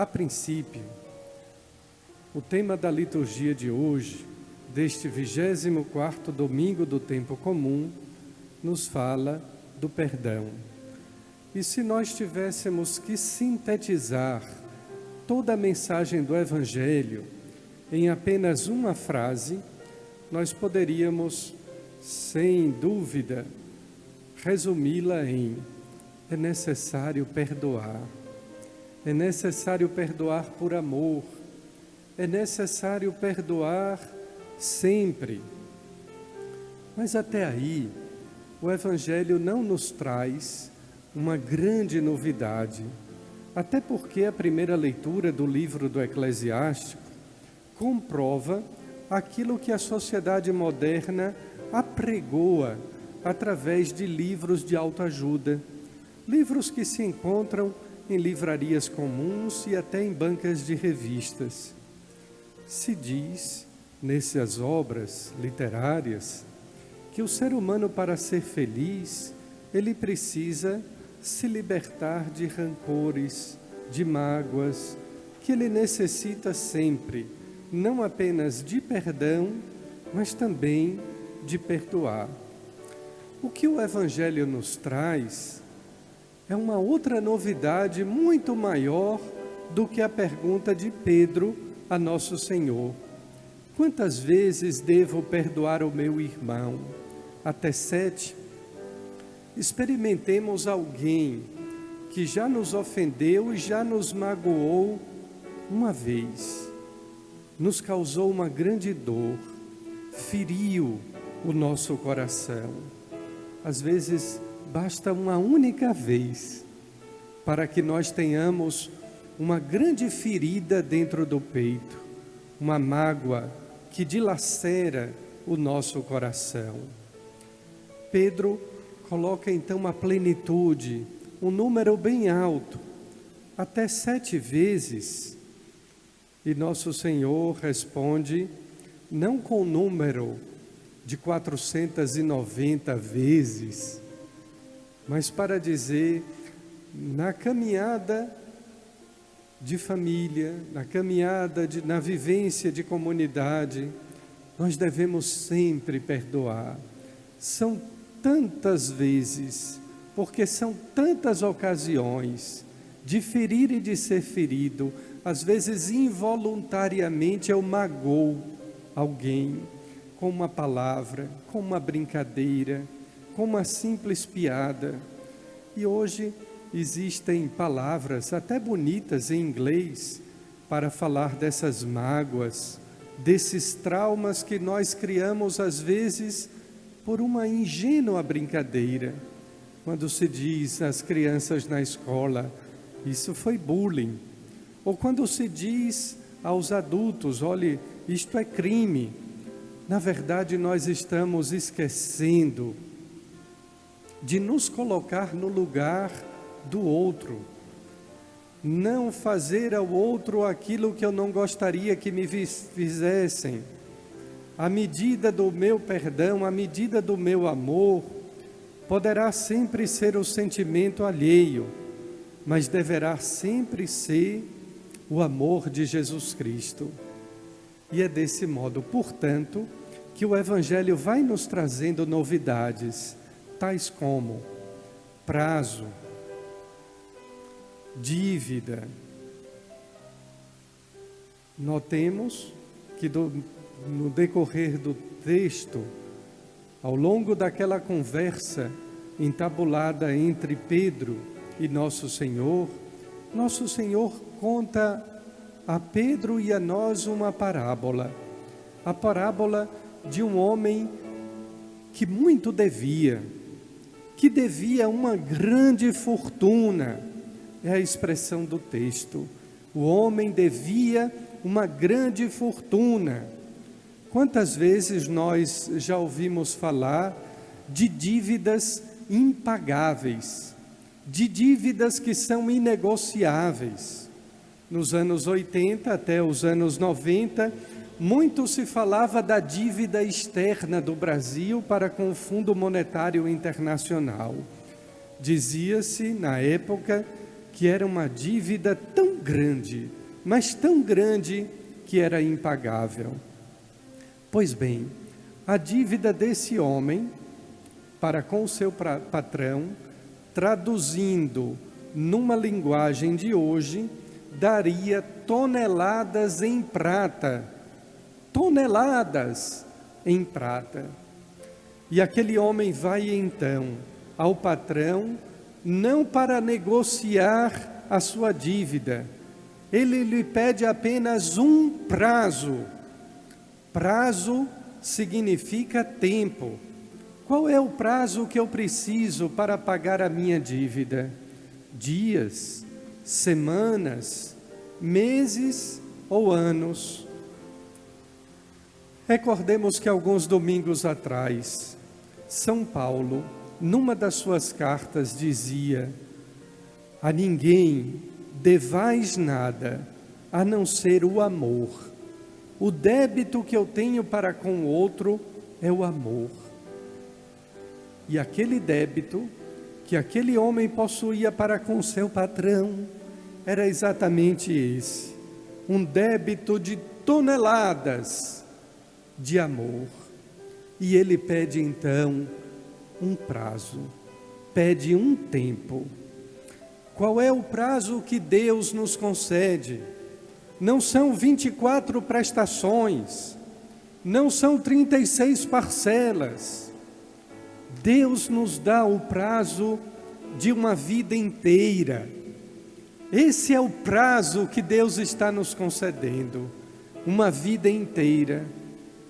A princípio, o tema da liturgia de hoje, deste 24º domingo do tempo comum, nos fala do perdão. E se nós tivéssemos que sintetizar toda a mensagem do Evangelho em apenas uma frase, nós poderíamos, sem dúvida, resumi-la em: é necessário perdoar. É necessário perdoar por amor. É necessário perdoar sempre. Mas até aí, o Evangelho não nos traz uma grande novidade, até porque a primeira leitura do livro do Eclesiástico comprova aquilo que a sociedade moderna apregoa através de livros de autoajuda, livros que se encontram em livrarias comuns e até em bancas de revistas. Se diz, nessas obras literárias, que o ser humano, para ser feliz, ele precisa se libertar de rancores, de mágoas, que ele necessita sempre, não apenas de perdão, mas também de perdoar. O que o Evangelho nos traz é uma outra novidade muito maior do que a pergunta de Pedro a Nosso Senhor: quantas vezes devo perdoar o meu irmão? Até 7? Experimentemos alguém que já nos ofendeu e já nos magoou uma vez, nos causou uma grande dor, feriu o nosso coração. Às vezes, basta uma única vez para que nós tenhamos uma grande ferida dentro do peito, uma mágoa que dilacera o nosso coração. Pedro coloca então a plenitude, um número bem alto, até 7 vezes. E Nosso Senhor responde, não com o número de 490 vezes, mas para dizer, na caminhada de família, na vivência de comunidade, nós devemos sempre perdoar. São tantas vezes, porque são tantas ocasiões de ferir e de ser ferido. Às vezes involuntariamente eu magoo alguém com uma palavra, com uma brincadeira, com uma simples piada. E hoje existem palavras até bonitas em inglês para falar dessas mágoas, desses traumas que nós criamos às vezes por uma ingênua brincadeira. Quando se diz às crianças na escola, isso foi bullying. Ou quando se diz aos adultos, olhe, isto é crime. Na verdade, nós estamos esquecendo de nos colocar no lugar do outro. Não fazer ao outro aquilo que eu não gostaria que me fizessem. A medida do meu perdão, a medida do meu amor, poderá sempre ser o sentimento alheio, mas deverá sempre ser o amor de Jesus Cristo. E é desse modo, portanto, que o Evangelho vai nos trazendo novidades, tais como prazo, dívida. Notemos que no decorrer do texto, ao longo daquela conversa entabulada entre Pedro e Nosso Senhor conta a Pedro e a nós uma parábola. A parábola de um homem que muito devia, que devia uma grande fortuna. É a expressão do texto. O homem devia uma grande fortuna. Quantas vezes nós já ouvimos falar de dívidas impagáveis, de dívidas que são inegociáveis? Nos anos 80 até os anos 90, muito se falava da dívida externa do Brasil para com o Fundo Monetário Internacional. Dizia-se, na época, que era uma dívida tão grande, mas tão grande que era impagável. Pois bem, a dívida desse homem para com o seu patrão, traduzindo numa linguagem de hoje, daria toneladas em prata. Toneladas em prata. E aquele homem vai então ao patrão, não para negociar a sua dívida, ele lhe pede apenas um prazo. Prazo significa tempo. Qual é o prazo que eu preciso para pagar a minha dívida? Dias, semanas, meses ou anos? Recordemos que alguns domingos atrás, São Paulo, numa das suas cartas, dizia: a ninguém devais nada, a não ser o amor. O débito que eu tenho para com o outro é o amor. E aquele débito que aquele homem possuía para com seu patrão era exatamente esse, um débito de toneladas de amor. E ele pede então um prazo, pede um tempo. Qual é o prazo que Deus nos concede? Não são 24 prestações, não são 36 parcelas. Deus nos dá o prazo de uma vida inteira. Esse é o prazo que Deus está nos concedendo, uma vida inteira,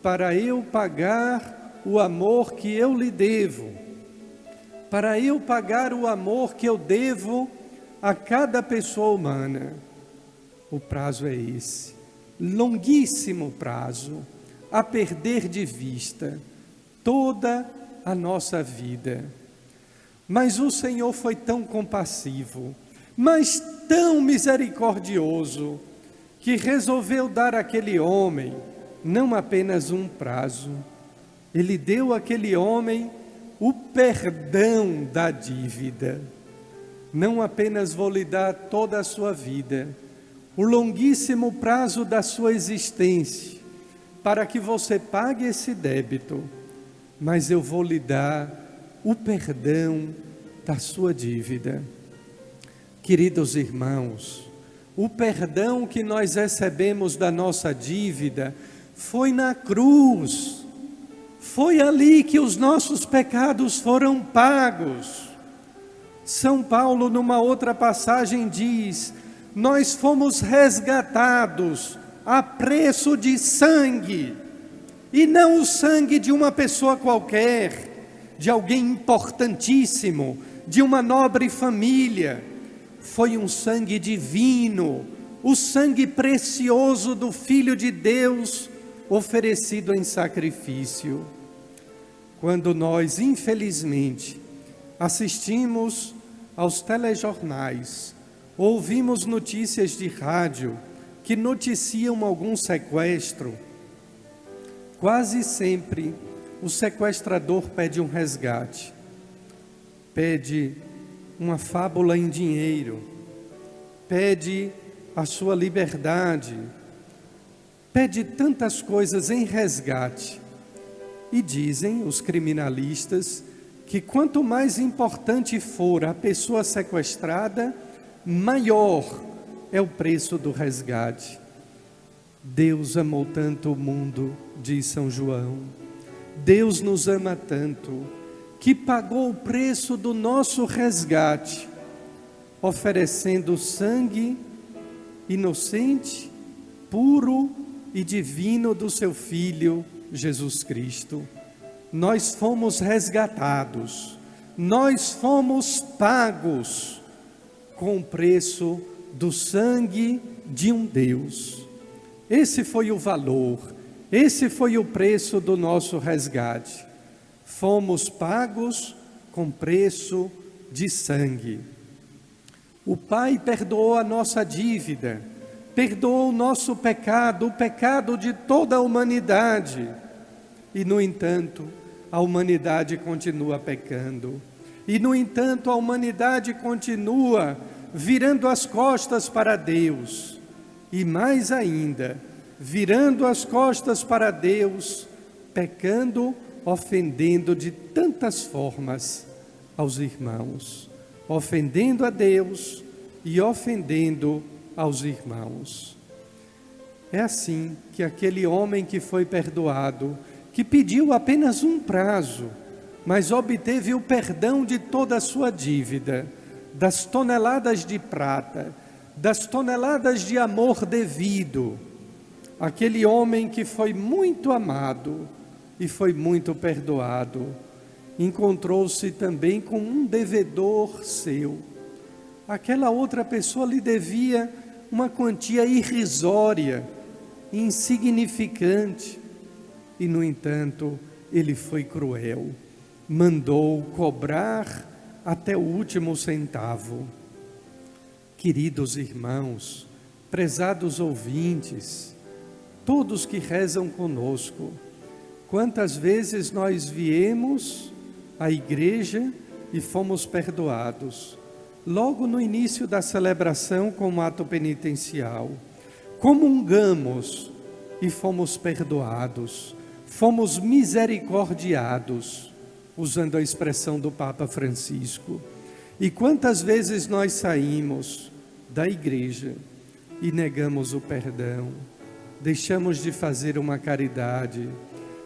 para eu pagar o amor que eu lhe devo, para eu pagar o amor que eu devo a cada pessoa humana. O prazo é esse, longuíssimo prazo, a perder de vista toda a nossa vida. Mas o Senhor foi tão compassivo, mas tão misericordioso, que resolveu dar àquele homem não apenas um prazo, Ele deu àquele homem o perdão da dívida. Não apenas vou lhe dar toda a sua vida, o longuíssimo prazo da sua existência, para que você pague esse débito, mas eu vou lhe dar o perdão da sua dívida. Queridos irmãos, o perdão que nós recebemos da nossa dívida foi na cruz. Foi ali que os nossos pecados foram pagos. São Paulo, numa outra passagem, diz: nós fomos resgatados a preço de sangue, e não o sangue de uma pessoa qualquer, de alguém importantíssimo, de uma nobre família. Foi um sangue divino, o sangue precioso do Filho de Deus, oferecido em sacrifício. Quando nós, infelizmente, assistimos aos telejornais, ouvimos notícias de rádio que noticiam algum sequestro, quase sempre o sequestrador pede um resgate, pede uma fábula em dinheiro, pede a sua liberdade, pede tantas coisas em resgate. E dizem os criminalistas que quanto mais importante for a pessoa sequestrada, maior é o preço do resgate. Deus amou tanto o mundo, diz São João. Deus nos ama tanto, que pagou o preço do nosso resgate, oferecendo sangue inocente, puro e divino do seu Filho, Jesus Cristo. Nós fomos resgatados, nós fomos pagos com o preço do sangue de um Deus. Esse foi o valor, esse foi o preço do nosso resgate. Fomos pagos com preço de sangue. O Pai perdoou a nossa dívida, perdoou o nosso pecado, o pecado de toda a humanidade. E, no entanto, a humanidade continua pecando. E, no entanto, a humanidade continua virando as costas para Deus. E mais ainda, virando as costas para Deus, pecando, ofendendo de tantas formas aos irmãos, ofendendo a Deus e ofendendo aos irmãos. É assim que aquele homem que foi perdoado, que pediu apenas um prazo, mas obteve o perdão de toda a sua dívida, das toneladas de prata, das toneladas de amor devido. Aquele homem que foi muito amado e foi muito perdoado, encontrou-se também com um devedor seu. Aquela outra pessoa lhe devia uma quantia irrisória, insignificante, e no entanto ele foi cruel, mandou cobrar até o último centavo. Queridos irmãos, prezados ouvintes, todos que rezam conosco, quantas vezes nós viemos à igreja e fomos perdoados, logo no início da celebração com o ato penitencial, comungamos e fomos perdoados, fomos misericordiados, usando a expressão do Papa Francisco. E quantas vezes nós saímos da igreja e negamos o perdão, deixamos de fazer uma caridade,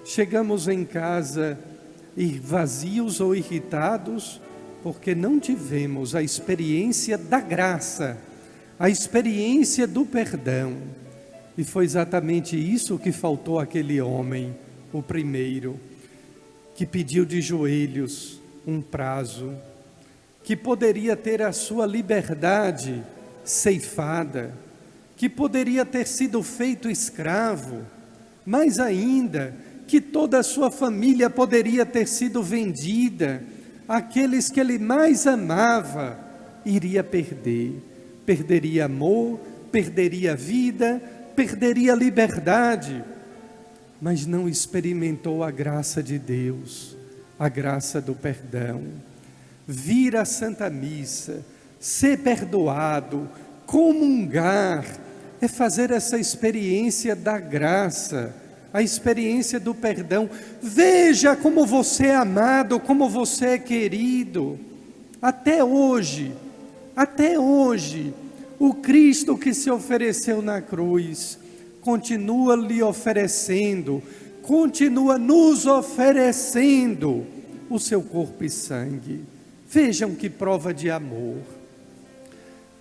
chegamos em casa vazios ou irritados, porque não tivemos a experiência da graça, a experiência do perdão. E foi exatamente isso que faltou àquele homem, o primeiro, que pediu de joelhos um prazo, que poderia ter a sua liberdade ceifada, que poderia ter sido feito escravo, mais ainda, que toda a sua família poderia ter sido vendida, aqueles que ele mais amava, iria perder, perderia amor, perderia vida, perderia liberdade, mas não experimentou a graça de Deus, a graça do perdão. Vir à Santa Missa, ser perdoado, comungar, é fazer essa experiência da graça, a experiência do perdão. Veja como você é amado, como você é querido. Até hoje, o Cristo que se ofereceu na cruz, continua lhe oferecendo, continua nos oferecendo o seu corpo e sangue. Vejam que prova de amor.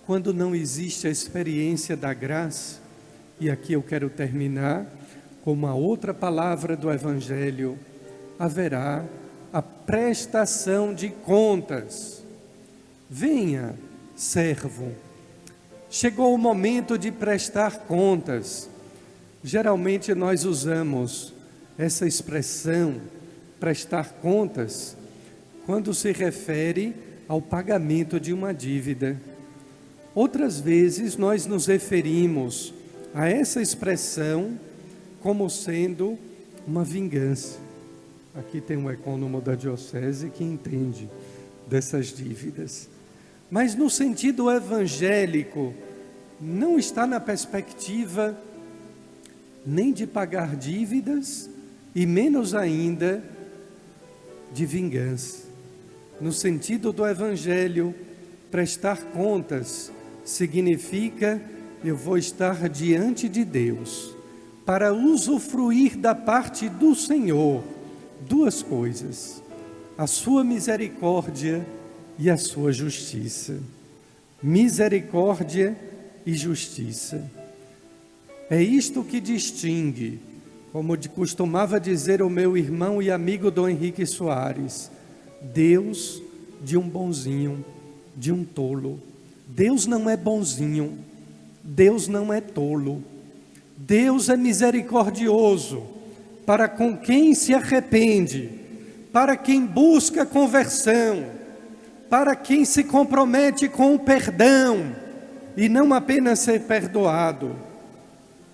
Quando não existe a experiência da graça, e aqui eu quero terminar com uma outra palavra do Evangelho, haverá a prestação de contas. Venha, servo, chegou o momento de prestar contas. Geralmente nós usamos essa expressão, prestar contas, quando se refere ao pagamento de uma dívida. Outras vezes nós nos referimos a essa expressão como sendo uma vingança. Aqui tem um ecônomo da diocese que entende dessas dívidas. Mas no sentido evangélico, não está na perspectiva nem de pagar dívidas e menos ainda de vingança. No sentido do Evangelho, prestar contas significa eu vou estar diante de Deus para usufruir da parte do Senhor duas coisas: a sua misericórdia e a sua justiça. Misericórdia e justiça. É isto que distingue, como costumava dizer o meu irmão e amigo Dom Henrique Soares, Deus de um bonzinho, de um tolo. Deus não é bonzinho, Deus não é tolo. Deus é misericordioso para com quem se arrepende, para quem busca conversão, para quem se compromete com o perdão e não apenas ser perdoado.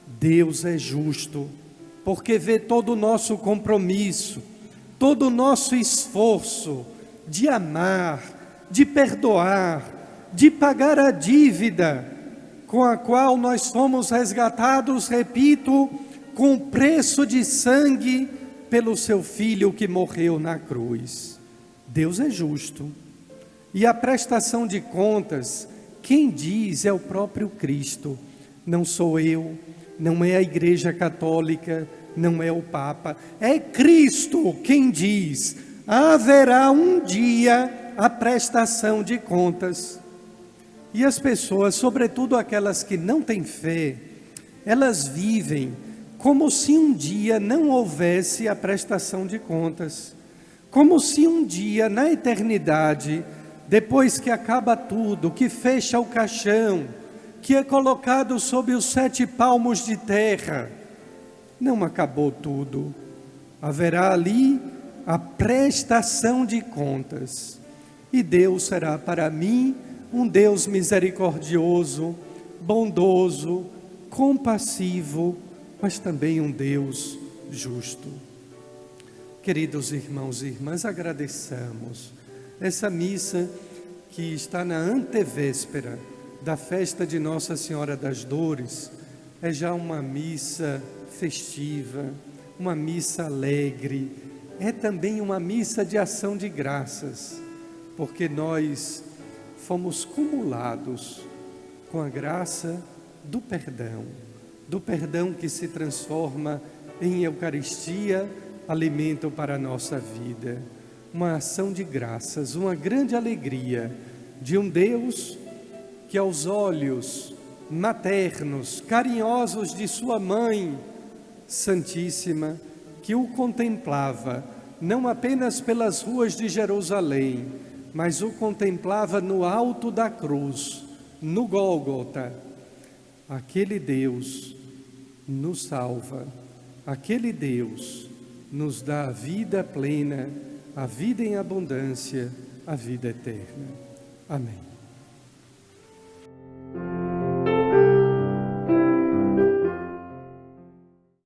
Deus é justo, porque vê todo o nosso compromisso, todo o nosso esforço de amar, de perdoar, de pagar a dívida com a qual nós fomos resgatados, repito, com preço de sangue pelo seu Filho que morreu na cruz. Deus é justo. E a prestação de contas, quem diz é o próprio Cristo. Não sou eu, não é a Igreja Católica, não é o Papa. É Cristo quem diz: haverá um dia a prestação de contas. E as pessoas, sobretudo aquelas que não têm fé, elas vivem como se um dia não houvesse a prestação de contas. Como se um dia na eternidade, depois que acaba tudo, que fecha o caixão, que é colocado sob os 7 palmos de terra, não acabou tudo. Haverá ali a prestação de contas. E Deus será para mim um Deus misericordioso, bondoso, compassivo, mas também um Deus justo. Queridos irmãos e irmãs, agradeçamos essa missa que está na antevéspera da festa de Nossa Senhora das Dores. É já uma missa festiva, uma missa alegre, é também uma missa de ação de graças, porque nós fomos cumulados com a graça do perdão que se transforma em Eucaristia, alimento para a nossa vida. Uma ação de graças, uma grande alegria de um Deus que aos olhos maternos, carinhosos de sua mãe Santíssima, que o contemplava, não apenas pelas ruas de Jerusalém, mas o contemplava no alto da cruz, no Gólgota. Aquele Deus nos salva, aquele Deus nos dá a vida plena, a vida em abundância, a vida eterna. Amém.